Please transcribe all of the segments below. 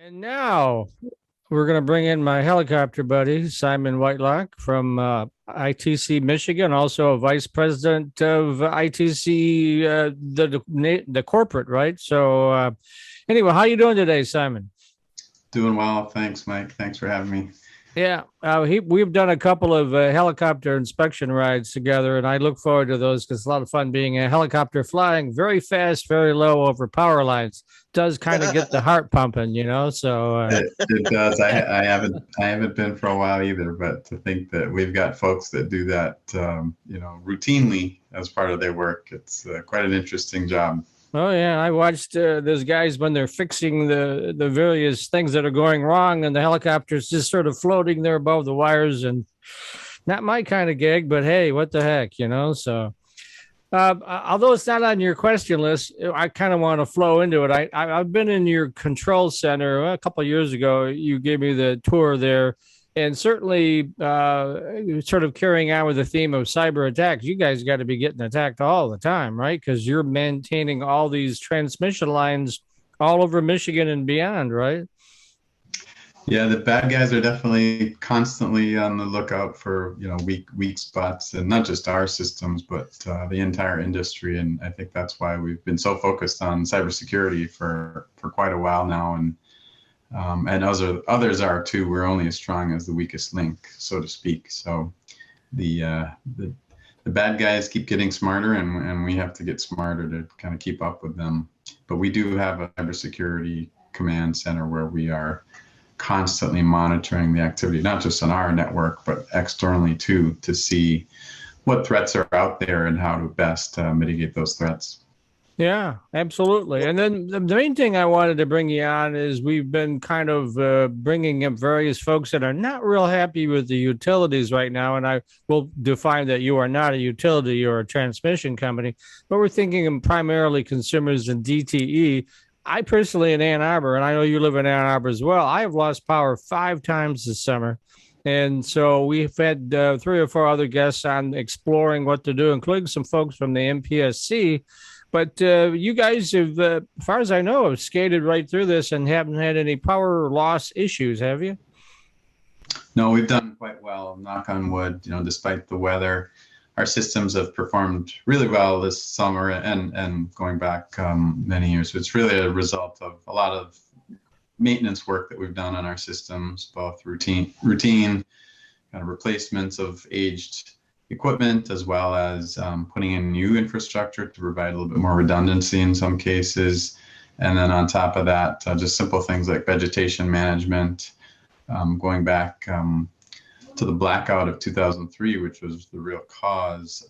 And now we're going to bring in my helicopter buddy, Simon Whitelock from ITC Michigan, also a vice president of ITC, the corporate, right? So anyway, how you doing today, Simon? Doing well. Thanks, Mike. Thanks for having me. Yeah, we've done a couple of helicopter inspection rides together, and I look forward to those because it's a lot of fun being a helicopter flying very fast, very low over power lines. Does kind of get the heart pumping, you know. So It does. I haven't been for a while either, but to think that we've got folks that do that, routinely as part of their work, it's quite an interesting job. Oh yeah, I watched those guys when they're fixing the various things that are going wrong, and the helicopter's just sort of floating there above the wires, and not my kind of gig, but hey, what the heck, you know? So, although it's not on your question list, I kind of want to flow into it. I've been in your control center a couple of years ago. You gave me the tour there, and certainly sort of carrying on with the theme of cyber attacks. You guys got to be getting attacked all the time, right? Because you're maintaining all these transmission lines all over Michigan and beyond, right? Yeah, the bad guys are definitely constantly on the lookout for, weak spots, and not just our systems, but the entire industry. And I think that's why we've been so focused on cybersecurity for quite a while now. And others are too. We're only as strong as the weakest link, so to speak. So the bad guys keep getting smarter, and we have to get smarter to kind of keep up with them. But we do have a cybersecurity command center where we are constantly monitoring the activity, not just on our network, but externally too, to see what threats are out there and how to best mitigate those threats. Yeah, absolutely. And then the main thing I wanted to bring you on is we've been kind of bringing up various folks that are not real happy with the utilities right now. And I will define that you are not a utility, you're a transmission company, but we're thinking of primarily consumers and DTE. I personally in Ann Arbor, and I know you live in Ann Arbor as well, I have lost power 5 times this summer. And so we've had 3 or 4 other guests on exploring what to do, including some folks from the MPSC. But you guys have, as far as I know, have skated right through this and haven't had any power loss issues, have you? No, we've done quite well, knock on wood. Despite the weather, our systems have performed really well this summer and going back many years. So it's really a result of a lot of maintenance work that we've done on our systems, both routine kind of replacements of aged equipment, as well as putting in new infrastructure to provide a little bit more redundancy in some cases. And then on top of that, just simple things like vegetation management, going back to the blackout of 2003, which was the real cause,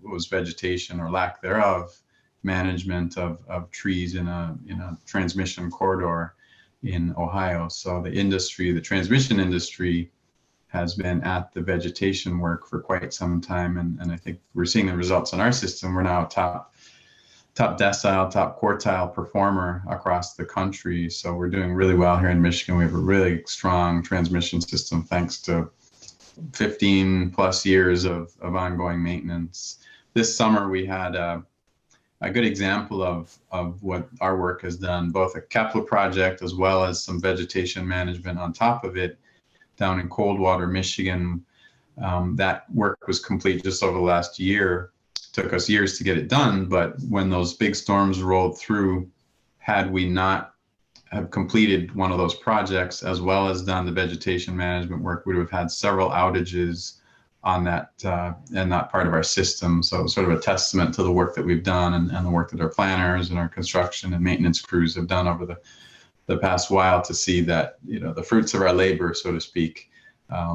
was vegetation or lack thereof, management of trees in a transmission corridor in Ohio. So the transmission industry has been at the vegetation work for quite some time. And I think we're seeing the results in our system. We're now top decile, top quartile performer across the country. So we're doing really well here in Michigan. We have a really strong transmission system thanks to 15 plus years of ongoing maintenance. This summer we had a good example of what our work has done, both a capital project as well as some vegetation management on top of it down in Coldwater, Michigan. That work was complete just over the last year. It took us years to get it done, but when those big storms rolled through, had we not have completed one of those projects as well as done the vegetation management work, we would have had several outages on that and that part of our system. So it was sort of a testament to the work that we've done and the work that our planners and our construction and maintenance crews have done over the past while to see that, the fruits of our labor, so to speak,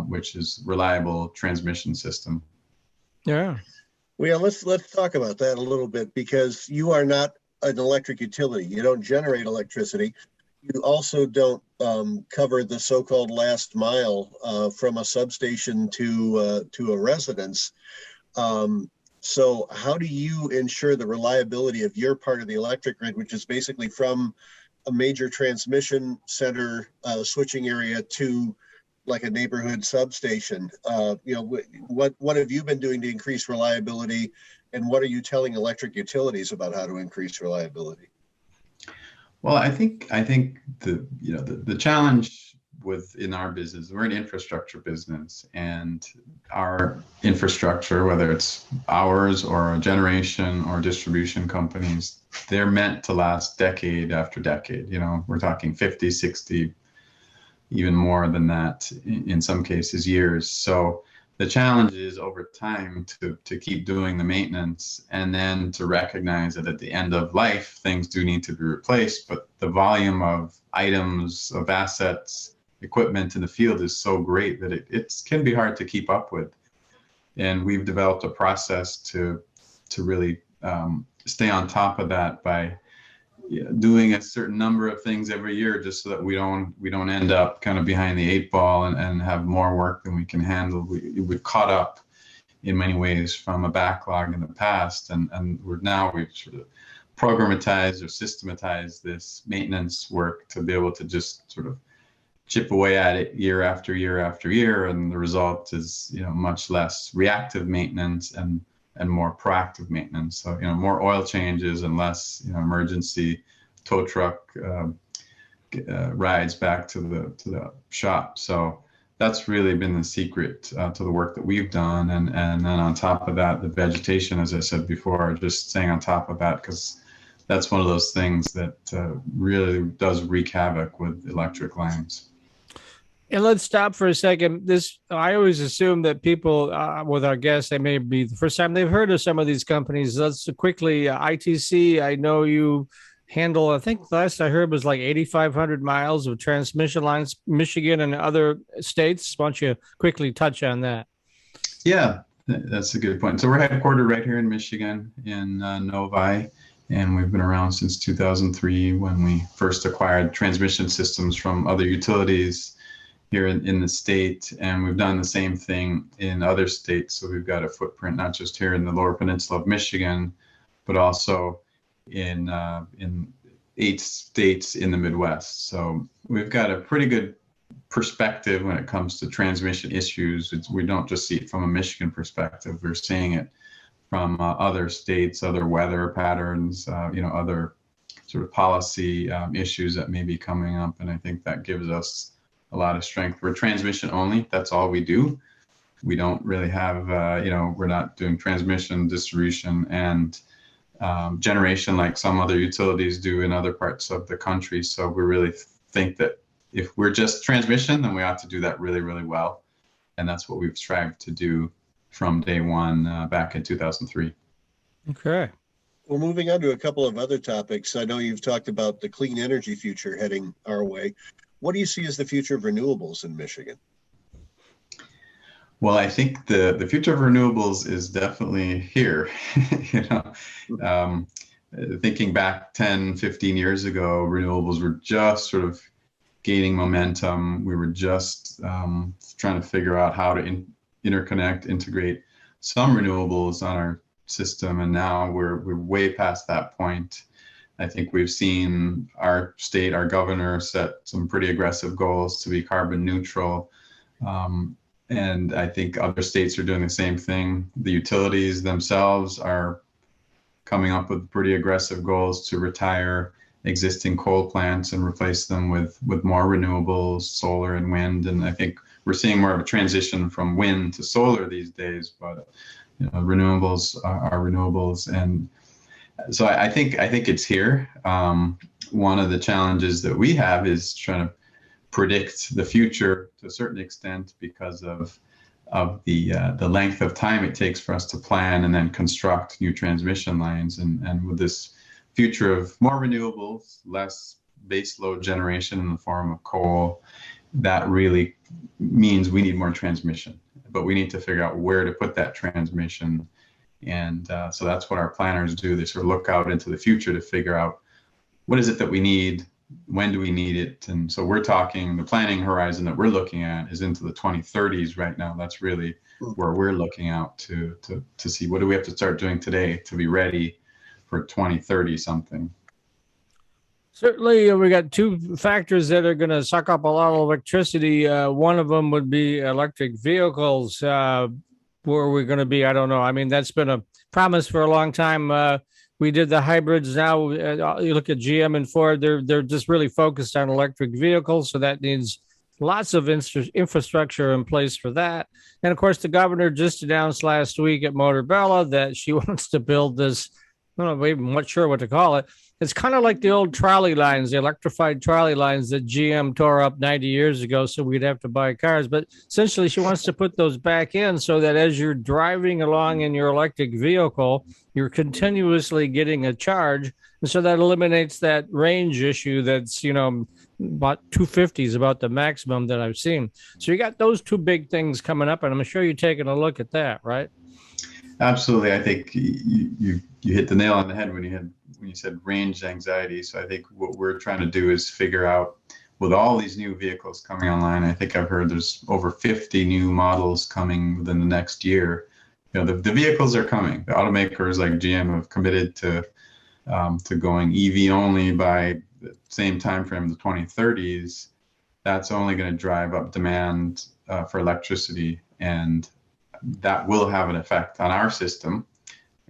which is reliable transmission system. Yeah. Well, yeah, let's talk about that a little bit, because you are not an electric utility. You don't generate electricity. You also don't cover the so-called last mile from a substation to a residence. So how do you ensure the reliability of your part of the electric grid, which is basically from a major transmission center switching area to like a neighborhood substation? What have you been doing to increase reliability, and what are you telling electric utilities about how to increase reliability? Well, I think the challenge in our business, we're an infrastructure business, and our infrastructure, whether it's ours or a generation or distribution companies, they're meant to last decade after decade. We're talking 50, 60, even more than that, in some cases years. So the challenge is over time to keep doing the maintenance, and then to recognize that at the end of life, things do need to be replaced, but the volume of items, of assets, equipment in the field is so great that it can be hard to keep up with. And we've developed a process to really stay on top of that by doing a certain number of things every year, just so that we don't end up kind of behind the eight ball and have more work than we can handle. We've caught up in many ways from a backlog in the past, and we've sort of programmatized or systematized this maintenance work to be able to just sort of chip away at it year after year after year, and the result is much less reactive maintenance and more proactive maintenance. So more oil changes and less emergency tow truck rides back to the shop. So that's really been the secret to the work that we've done. And then on top of that, the vegetation, as I said before, just staying on top of that, because that's one of those things that really does wreak havoc with electric lines. And let's stop for a second. I always assume that people with our guests, they may be the first time they've heard of some of these companies. Let's quickly, ITC, I know you handle, I think last I heard was like 8,500 miles of transmission lines, Michigan and other states. Why don't you quickly touch on that? Yeah, that's a good point. So we're headquartered right here in Michigan, in Novi, and we've been around since 2003, when we first acquired transmission systems from other utilities here in the state, and we've done the same thing in other states. So we've got a footprint not just here in the Lower Peninsula of Michigan, but also in 8 states in the Midwest. So we've got a pretty good perspective when it comes to transmission issues. We don't just see it from a Michigan perspective. We're seeing it from other states, other weather patterns, other sort of policy issues that may be coming up, and I think that gives us a lot of strength. We're transmission only. That's all we do. We don't really have, we're not doing transmission, distribution, and generation like some other utilities do in other parts of the country. So we really think that if we're just transmission, then we ought to do that really, really well. And that's what we've strived to do from day one back in 2003. Okay. Well, moving on to a couple of other topics. I know you've talked about the clean energy future heading our way. What do you see as the future of renewables in Michigan? Well, I think the future of renewables is definitely here. Thinking back 10, 15 years ago, renewables were just sort of gaining momentum. We were just trying to figure out how to interconnect, integrate some renewables on our system, and now we're way past that point. I think we've seen our state, our governor, set some pretty aggressive goals to be carbon neutral. And I think other states are doing the same thing. The utilities themselves are coming up with pretty aggressive goals to retire existing coal plants and replace them with more renewables, solar and wind. And I think we're seeing more of a transition from wind to solar these days, but renewables are renewables. And so I think it's here. One of the challenges that we have is trying to predict the future to a certain extent, because of the length of time it takes for us to plan and then construct new transmission lines. And with this future of more renewables, less base load generation in the form of coal, that really means we need more transmission. But we need to figure out where to put that transmission. And so that's what our planners do. They sort of look out into the future to figure out what is it that we need, when do we need it. And so we're talking, the planning horizon that we're looking at is into the 2030s right now. That's really where we're looking out to see what do we have to start doing today to be ready for 2030 something. Certainly, we got two factors that are going to suck up a lot of electricity. One of them would be electric vehicles. Where we're going to be, I don't know. I mean, that's been a promise for a long time. we did the hybrids. Now you look at GM and Ford; they're just really focused on electric vehicles, so that needs lots of infrastructure in place for that. And of course, the governor just announced last week at Motorbella that she wants to build this. I don't know, I'm not sure what to call it. It's kind of like the old trolley lines, the electrified trolley lines that GM tore up 90 years ago, so we'd have to buy cars. But essentially, she wants to put those back in so that as you're driving along in your electric vehicle, you're continuously getting a charge. And so that eliminates that range issue that's, about 250 is about the maximum that I've seen. So you got those two big things coming up, and I'm sure you're taking a look at that, right? Absolutely. I think you hit the nail on the head when you said range anxiety. So I think what we're trying to do is figure out, with all these new vehicles coming online, I think I've heard there's over 50 new models coming within the next year. The vehicles are coming. The automakers like GM have committed to going EV only by the same time frame, the 2030s. That's only going to drive up demand for electricity, and that will have an effect on our system.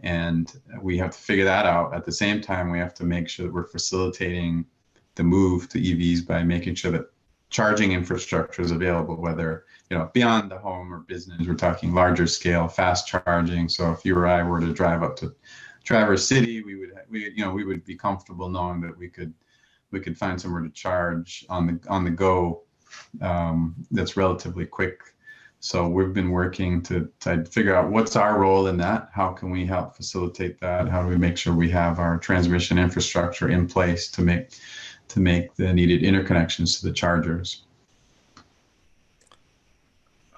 And we have to figure that out. At the same time, we have to make sure that we're facilitating the move to EVs by making sure that charging infrastructure is available, whether, beyond the home or business. We're talking larger scale, fast charging. So if you or I were to drive up to Traverse City, we would be comfortable knowing that we could find somewhere to charge on the go that's relatively quick. So we've been working to figure out what's our role in that. How can we help facilitate that? How do we make sure we have our transmission infrastructure in place to make the needed interconnections to the chargers?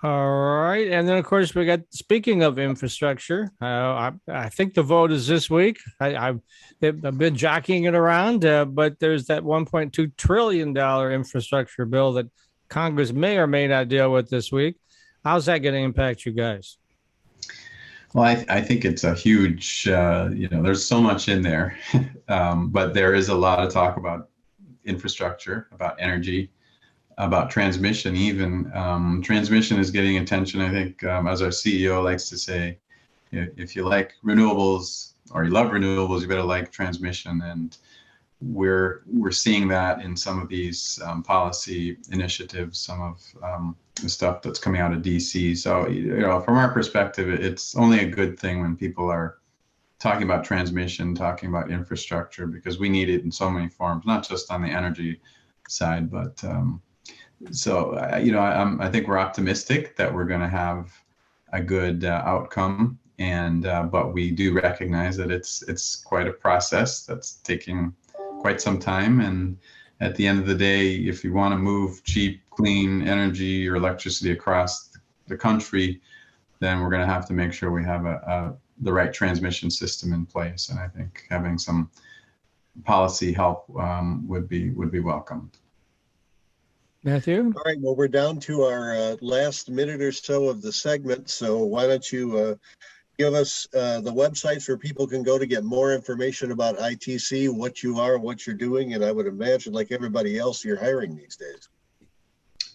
All right. And then, of course, speaking of infrastructure, I think the vote is this week. I've been jockeying it around, but there's that $1.2 trillion infrastructure bill that Congress may or may not deal with this week. How's that going to impact you guys? Well, I think it's a huge, there's so much in there, but there is a lot of talk about infrastructure, about energy, about transmission even. Transmission is getting attention, I think, as our CEO likes to say, if you like renewables or you love renewables, you better like transmission. And we're seeing that in some of these policy initiatives, some of the stuff that's coming out of DC. So, from our perspective, it's only a good thing when people are talking about transmission, talking about infrastructure, because we need it in so many forms, not just on the energy side, but I think we're optimistic that we're going to have a good outcome, and but we do recognize that it's quite a process that's taking quite some time. And at the end of the day, if you want to move cheap, clean energy or electricity across the country, then we're going to have to make sure we have the right transmission system in place. And I think having some policy help would be welcomed. Matthew? All right, well, we're down to our last minute or so of the segment. So why don't you give us the websites where people can go to get more information about ITC, what you are, what you're doing, and I would imagine, like everybody else, you're hiring these days.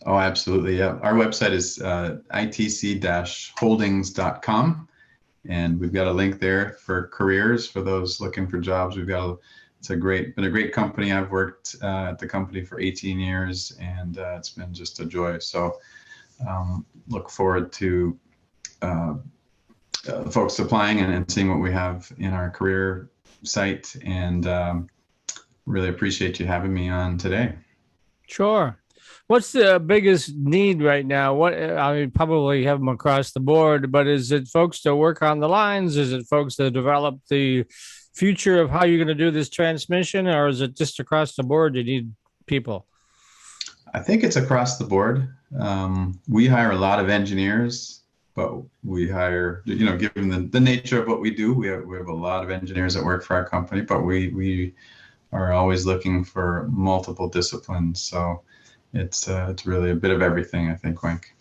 Oh, absolutely. Yeah. Our website is itc-holdings.com, and we've got a link there for careers for those looking for jobs. It's been a great company. I've worked at the company for 18 years, and it's been just a joy. So look forward to folks applying and seeing what we have in our career site, and really appreciate you having me on today. Sure. What's the biggest need right now? Probably have them across the board, but is it folks that work on the lines? Is it folks that develop the future of how you're going to do this transmission, or is it just across the board you need people? I think it's across the board. We hire a lot of engineers, but we hire, given the nature of what we do, we have a lot of engineers that work for our company, but we are always looking for multiple disciplines. So it's really a bit of everything, I think, Wink.